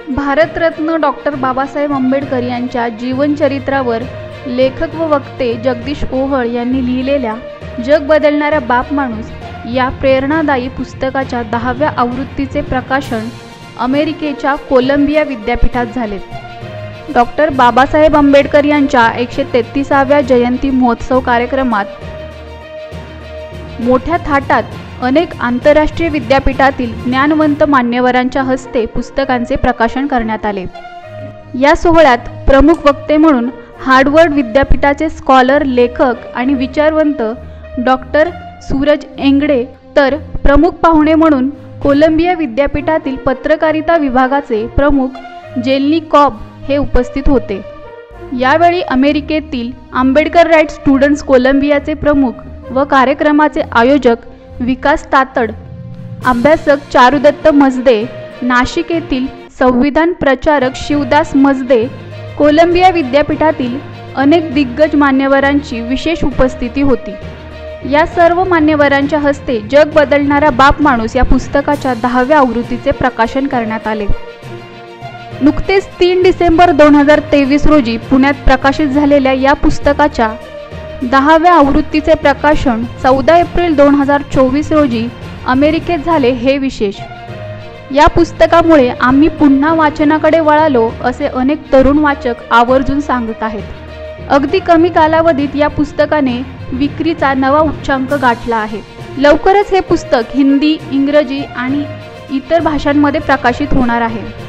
Bharat Ratna doctor Babasaheb Ambedkar यांच्या जीवनचरित्रावर लेखक व वक्ते जगदीश ओहळ यांनी लिहिलेल्या जग बदलणारा बाप माणूस या प्रेरणादायी पुस्तकाच्या 10व्या आवृत्तीचे प्रकाशन अमेरिकेच्या कोलंबिया विद्यापीठात झाले. डॉक्टर बाबासाहेब आंबेडकर यांच्या 133व्या जयंती महोत्सव कार्यक्रमात मोठ्या थाटात अनेक आंतरराष्ट्रीय विद्यापीठातील ज्ञानवंत मान्यवरांच्या हस्ते पुस्तकांचे प्रकाशन करण्यात आले. या सोहळ्यात प्रमुख वक्ते म्हणून हार्वर्ड विद्यापीठाचे स्कॉलर, लेखक आणि विचारवंत डॉक्टर सूरज एंगडे, तर प्रमुख पाहुणे म्हणून कोलंबिया विद्यापीठातील पत्रकारिता विभागाचे प्रमुख जेल्नी कॉब हे उपस्थित होते. यावेळी अमेरिकेतील आंबेडकर राईट स्टुडंट्स कोलंबियाचे प्रमुख व कार्यक्रमाचे आयोजक विकास तातड, अभ्यासक चारुदत्त मजदे, नाशिक येथील संविधान प्रचारक शिवदास मजदे, कोलंबिया विद्यापीठातील अनेक दिग्गज मान्यवरांची विशेष उपस्थिती होती. या सर्व मान्यवरांच्या हस्ते जग बदलणारा बाप माणूस या पुस्तकाच्या 10व्या आवृत्तीचे प्रकाशन करण्यात आले. नुकतेच 3 डिसेंबर 2023 रोजी पुण्यात प्रकाशित झालेल्या या पुस्तकाच्या 10व्या आवृत्तीचे प्रकाशन 14 एप्रिल 2024 रोजी अमेरिकेत झाले हे विशेष. या पुस्तकामुळे आम्ही पुन्हा वाचनाकडे वळालो असे अनेक तरुण वाचक आवर्जून सांगत आहेत. अगदी कमी कालावधीत या पुस्तकाने विक्रीचा नवा उच्चांक गाठला आहे. लवकरच हे पुस्तक हिंदी, इंग्रजी आणि इतर भाषांमध्ये प्रकाशित होणार आहे.